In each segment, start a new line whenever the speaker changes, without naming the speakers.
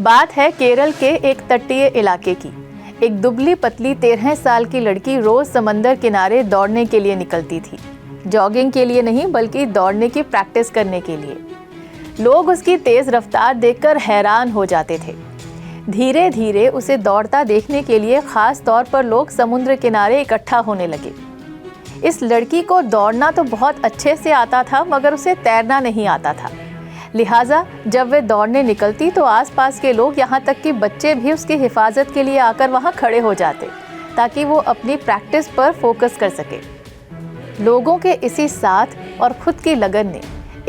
बात है केरल के एक तटीय इलाके की। एक दुबली पतली 13 साल की लड़की रोज समंदर किनारे दौड़ने के लिए निकलती थी। जॉगिंग के लिए नहीं, बल्कि दौड़ने की प्रैक्टिस करने के लिए। लोग उसकी तेज रफ्तार देखकर हैरान हो जाते थे। धीरे धीरे उसे दौड़ता देखने के लिए खास तौर पर लोग समुद्र किनारे इकट्ठा होने लगे। इस लड़की को दौड़ना तो बहुत अच्छे से आता था, मगर उसे तैरना नहीं आता था। लिहाजा जब वे दौड़ने निकलती तो आसपास के लोग, यहाँ तक कि बच्चे भी उसकी हिफाजत के लिए आकर वहाँ खड़े हो जाते, ताकि वो अपनी प्रैक्टिस पर फोकस कर सके। लोगों के इसी साथ और खुद की लगन ने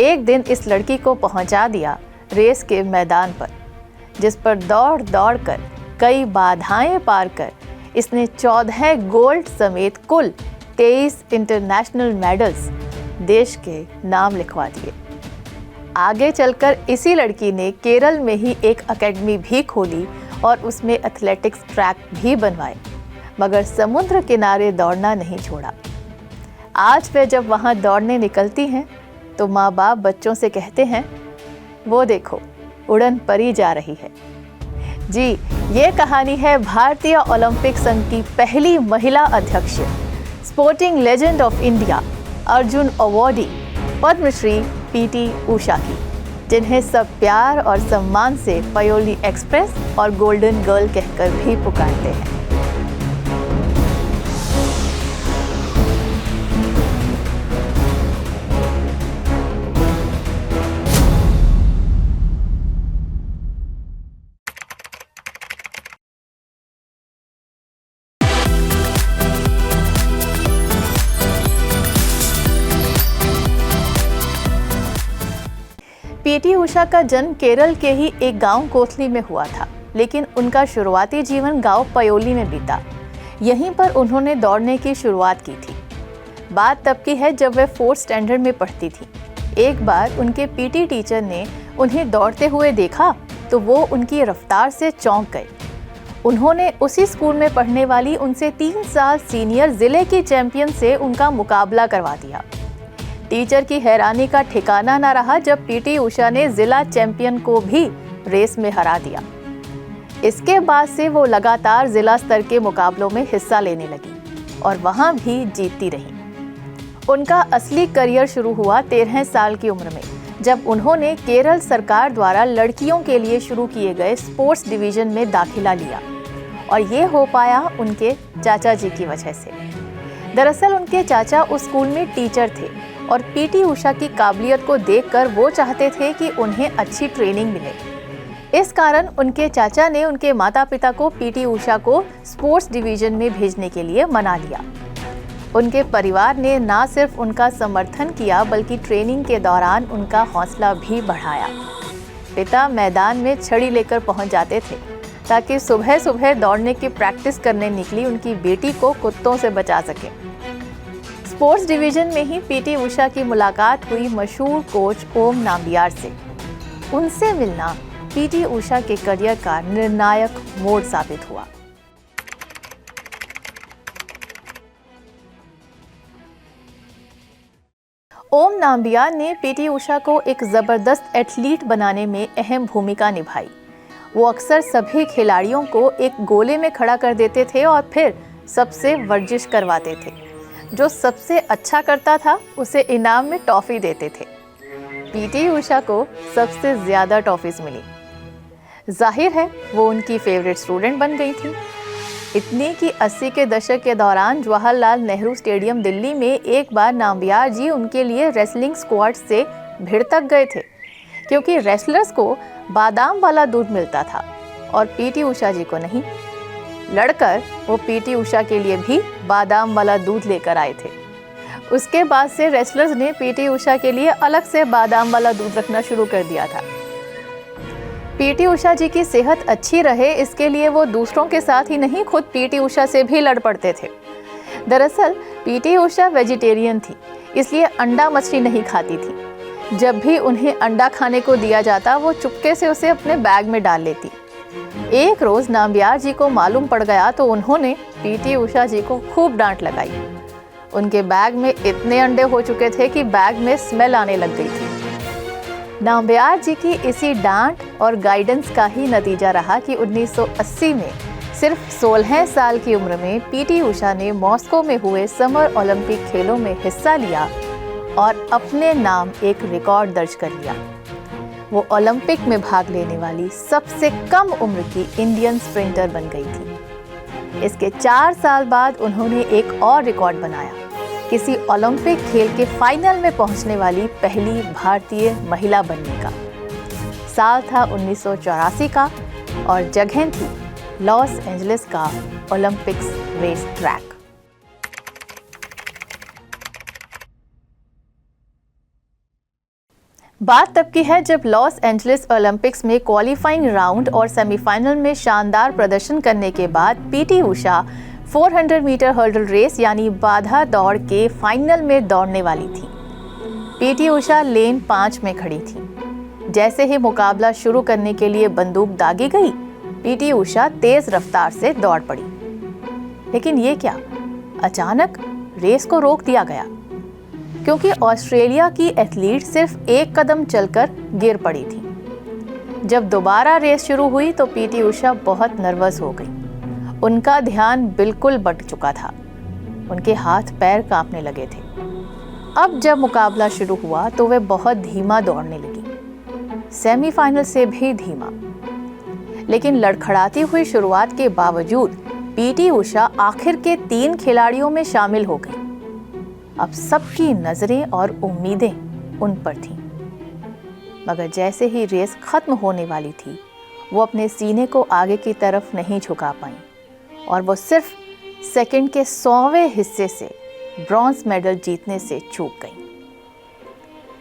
एक दिन इस लड़की को पहुँचा दिया रेस के मैदान पर, जिस पर दौड़ दौड़ कर कई बाधाएं पार कर इसने 14 गोल्ड समेत कुल 23 इंटरनेशनल मेडल्स देश के नाम लिखवा दिए। आगे चलकर इसी लड़की ने केरल में ही एक एकेडमी भी खोली और उसमें एथलेटिक्स ट्रैक भी बनवाए, मगर समुद्र किनारे दौड़ना नहीं छोड़ा। आज वे जब वहाँ दौड़ने निकलती हैं तो माँ बाप बच्चों से कहते हैं, वो देखो उड़न परी जा रही है। जी, ये कहानी है भारतीय ओलंपिक संघ की पहली महिला अध्यक्ष, sporting legend of India, Arjun awardee, Padmashri PT Usha की, जिन्हें सब प्यार और सम्मान से पयोली एक्सप्रेस और गोल्डन गर्ल कहकर भी पुकारते हैं। पीटी उषा का जन्म केरल के ही एक गांव कोथली में हुआ था, लेकिन उनका शुरुआती जीवन गांव पयोली में बीता। यहीं पर उन्होंने दौड़ने की शुरुआत की थी। बात तब की है जब वे 4th स्टैंडर्ड में पढ़ती थी। एक बार उनके पीटी टीचर ने उन्हें दौड़ते हुए देखा तो वो उनकी रफ्तार से चौंक गए। उन्होंने उसी स्कूल में पढ़ने वाली उनसे 3 साल सीनियर जिले की चैंपियन से उनका मुकाबला करवा दिया। टीचर की हैरानी का ठिकाना न रहा जब पीटी उषा ने जिला चैंपियन को भी रेस में हरा दिया। इसके बाद से वो लगातार जिला स्तर के मुकाबलों में हिस्सा लेने लगी और वहां भी जीतती रही। उनका असली करियर शुरू हुआ 13 साल की उम्र में, जब उन्होंने केरल सरकार द्वारा लड़कियों के लिए शुरू किए गए स्पोर्ट्स डिवीजन में दाखिला लिया, और ये हो पाया उनके चाचा जी की वजह से। दरअसल उनके चाचा उस स्कूल में टीचर थे और पीटी उषा की काबिलियत को देखकर वो चाहते थे कि उन्हें अच्छी ट्रेनिंग मिले। इस कारण उनके चाचा ने उनके माता पिता को पीटी उषा को स्पोर्ट्स डिवीजन में भेजने के लिए मना लिया। उनके परिवार ने ना सिर्फ उनका समर्थन किया, बल्कि ट्रेनिंग के दौरान उनका हौसला भी बढ़ाया। पिता मैदान में छड़ी लेकर पहुंच जाते थे ताकि सुबह सुबह दौड़ने की प्रैक्टिस करने निकली उनकी बेटी को कुत्तों से बचा सके। स्पोर्ट्स डिवीजन में ही पीटी उषा की मुलाकात हुई मशहूर कोच ओम नाम्बियार से। उनसे मिलना पीटी उषा के करियर का निर्णायक मोड़ साबित हुआ। ओम नाम्बियार ने पीटी उषा को एक जबरदस्त एथलीट बनाने में अहम भूमिका निभाई। वो अक्सर सभी खिलाड़ियों को एक गोले में खड़ा कर देते थे और फिर सबसे वर्जिश करवाते थे। जो सबसे अच्छा करता था उसे इनाम में टॉफी देते थे। पीटी उषा को सबसे ज़्यादा टॉफीज मिली। जाहिर है वो उनकी फेवरेट स्टूडेंट बन गई थी। इतनी कि 80 के दशक के दौरान जवाहरलाल नेहरू स्टेडियम दिल्ली में एक बार नाम्बियार जी उनके लिए रेसलिंग स्क्वाड से भिड़ तक गए थे, क्योंकि रेसलर्स को बादाम वाला दूध मिलता था और पीटी उषा जी को नहीं। लड़कर वो पीटी उषा के लिए भी बादाम वाला दूध लेकर आए थे। उसके बाद से रेसलर्स ने पीटी उषा के लिए अलग से बादाम वाला दूध रखना शुरू कर दिया था। पीटी उषा जी की सेहत अच्छी रहे, इसके लिए वो दूसरों के साथ ही नहीं, खुद पीटी उषा से भी लड़ पड़ते थे। दरअसल पीटी उषा वेजिटेरियन थी, इसलिए अंडा मछली नहीं खाती थी। जब भी उन्हें अंडा खाने को दिया जाता वो चुपके से उसे अपने बैग में डाल लेती। एक रोज नाम्बियार जी को मालूम पड़ गया तो उन्होंने पीटी उषा जी को खूब डांट लगाई। उनके बैग में इतने अंडे हो चुके थे कि बैग में स्मेल आने लग गई थी। नाम्बियार जी की इसी डांट और गाइडेंस का ही नतीजा रहा कि 1980 में सिर्फ 16 साल की उम्र में पीटी उषा ने मॉस्को में हुए समर ओलंपिक खेलों में हिस्सा लिया और अपने नाम एक रिकॉर्ड दर्ज कर लिया। वो ओलंपिक में भाग लेने वाली सबसे कम उम्र की इंडियन स्प्रिंटर बन गई थी। इसके 4 साल बाद उन्होंने एक और रिकॉर्ड बनाया, किसी ओलंपिक खेल के फाइनल में पहुंचने वाली पहली भारतीय महिला बनने का। साल था 1984 का और जगह थी लॉस एंजलिस का ओलंपिक्स रेस ट्रैक। बात तब की है जब लॉस एंजलिस ओलंपिक्स में क्वालिफाइंग राउंड और सेमीफाइनल में शानदार प्रदर्शन करने के बाद PT Usha 400 metre hurdle race यानी बाधा दौड़ के फाइनल में दौड़ने वाली थी। पीटी उषा लेन 5 में खड़ी थी। जैसे ही मुकाबला शुरू करने के लिए बंदूक दागी गई, पीटी उषा तेज रफ्तार से दौड़ पड़ी। लेकिन ये क्या, अचानक रेस को रोक दिया गया क्योंकि ऑस्ट्रेलिया की एथलीट सिर्फ एक कदम चलकर गिर पड़ी थी। जब दोबारा रेस शुरू हुई तो पीटी उषा बहुत नर्वस हो गई। उनका ध्यान बिल्कुल भटक चुका था। उनके हाथ पैर कांपने लगे थे। अब जब मुकाबला शुरू हुआ तो वे बहुत धीमा दौड़ने लगी, सेमीफाइनल से भी धीमा। लेकिन लड़खड़ाती हुई शुरुआत के बावजूद पीटी उषा आखिर के 3 खिलाड़ियों में शामिल हो गई। अब सबकी नजरें और उम्मीदें उन पर थीं। मगर जैसे ही रेस खत्म होने वाली थी, वो अपने सीने को आगे की तरफ नहीं झुका पाई और वो सिर्फ सेकंड के 100वें हिस्से से ब्रॉन्ज मेडल जीतने से चूक गई।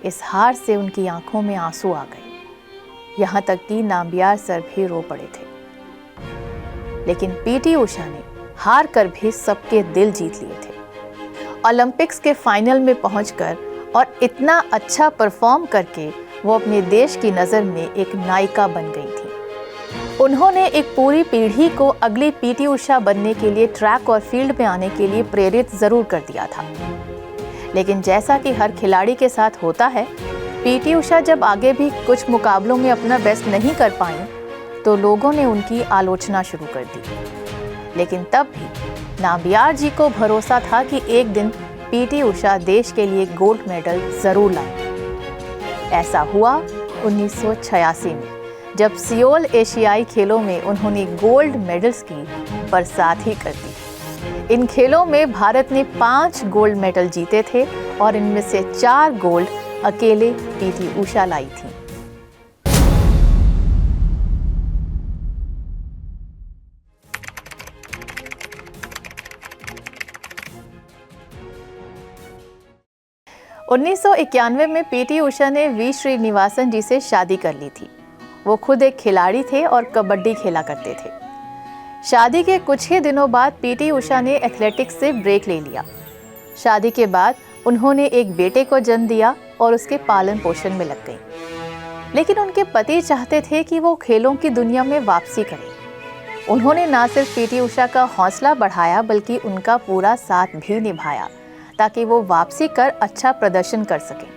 इस हार से उनकी आंखों में आंसू आ गए। यहाँ तक कि नाम्बियार सर भी रो पड़े थे। लेकिन पीटी उषा ने हार कर भी सबके दिल जीत लिए थे। ओलंपिक्स के फाइनल में पहुंचकर और इतना अच्छा परफॉर्म करके वो अपने देश की नज़र में एक नायिका बन गई थी। उन्होंने एक पूरी पीढ़ी को अगली पीटी उषा बनने के लिए ट्रैक और फील्ड में आने के लिए प्रेरित जरूर कर दिया था। लेकिन जैसा कि हर खिलाड़ी के साथ होता है, पीटी उषा जब आगे भी कुछ मुकाबलों में अपना बेस्ट नहीं कर पाई तो लोगों ने उनकी आलोचना शुरू कर दी। लेकिन तब भी नाम्बियार जी को भरोसा था कि एक दिन पीटी उषा देश के लिए गोल्ड मेडल जरूर लाएंगे। ऐसा हुआ 1986 में, जब सियोल एशियाई खेलों में उन्होंने गोल्ड मेडल्स की बरसात ही कर दी। इन खेलों में भारत ने 5 गोल्ड मेडल जीते थे और इनमें से 4 गोल्ड अकेले पीटी उषा लाई थी। उन्नीस में पीटी उषा ने वी श्रीनिवासन जी से शादी कर ली थी। वो खुद एक खिलाड़ी थे और कबड्डी खेला करते थे। शादी के कुछ ही दिनों बाद पीटी उषा ने एथलेटिक्स से ब्रेक ले लिया। शादी के बाद उन्होंने एक बेटे को जन्म दिया और उसके पालन पोषण में लग गई। लेकिन उनके पति चाहते थे कि वो खेलों की दुनिया में वापसी करें। उन्होंने ना सिर्फ पीटी उषा का हौसला बढ़ाया बल्कि उनका पूरा साथ भी निभाया ताकि वो वापसी कर अच्छा प्रदर्शन कर सकें।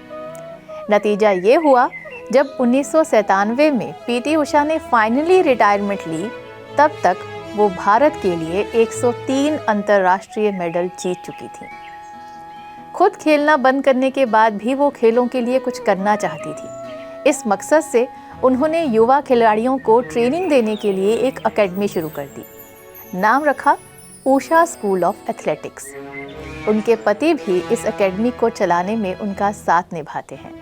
नतीजा ये हुआ, जब 1997 में पीटी उषा ने फाइनली रिटायरमेंट ली, तब तक वो भारत के लिए 103 अंतर्राष्ट्रीय मेडल जीत चुकी थी। खुद खेलना बंद करने के बाद भी वो खेलों के लिए कुछ करना चाहती थी। इस मकसद से उन्होंने युवा खिलाड़ियों को ट्रेनिंग देने के लिए एक एकेडमी शुरू कर दी। नाम रखा उषा स्कूल ऑफ एथलेटिक्स। उनके पति भी इस एकेडमी को चलाने में उनका साथ निभाते हैं।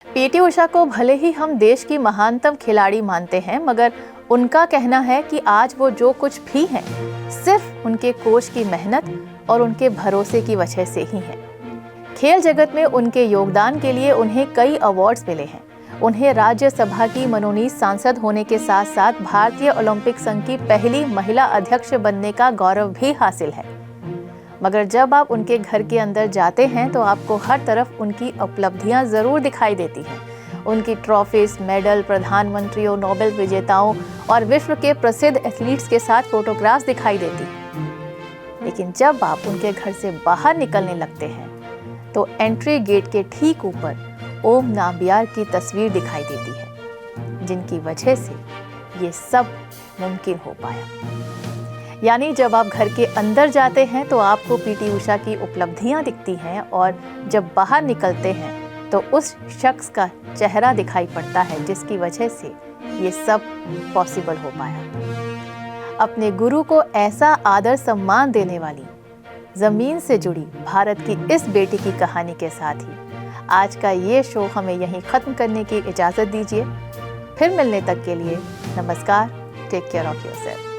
पीटी उषा को भले ही हम देश की महानतम खिलाड़ी मानते हैं, मगर उनका कहना है कि आज वो जो कुछ भी हैं, सिर्फ उनके कोच की मेहनत और उनके भरोसे की वजह से ही है। खेल जगत में उनके योगदान के लिए उन्हें कई अवार्ड्स मिले हैं। उन्हें राज्यसभा की मनोनीत सांसद होने के साथ साथ भारतीय ओलंपिक संघ की पहली महिला अध्यक्ष बनने का गौरव भी हासिल है। मगर जब आप उनके घर के अंदर जाते हैं तो आपको हर तरफ उनकी उपलब्धियां जरूर दिखाई देती हैं। उनकी ट्रॉफीज, मेडल, प्रधानमंत्रियों, नोबेल विजेताओं और विश्व के प्रसिद्ध एथलीट्स के साथ फोटोग्राफ्स दिखाई देती हैं। लेकिन जब आप उनके घर से बाहर निकलने लगते हैं तो एंट्री गेट के ठीक ऊपर ओम नाम्बियार की तस्वीर दिखाई देती है, जिनकी वजह से ये सब मुमकिन हो पाया। यानी जब आप घर के अंदर जाते हैं तो आपको पीटी उषा की उपलब्धियां दिखती हैं, और जब बाहर निकलते हैं तो उस शख्स का चेहरा दिखाई पड़ता है जिसकी वजह से ये सब पॉसिबल हो पाया। अपने गुरु को ऐसा आदर सम्मान देने वाली, ज़मीन से जुड़ी भारत की इस बेटी की कहानी के साथ ही आज का ये शो हमें यहीं ख़त्म करने की इजाज़त दीजिए। फिर मिलने तक के लिए नमस्कार। Take care of yourself.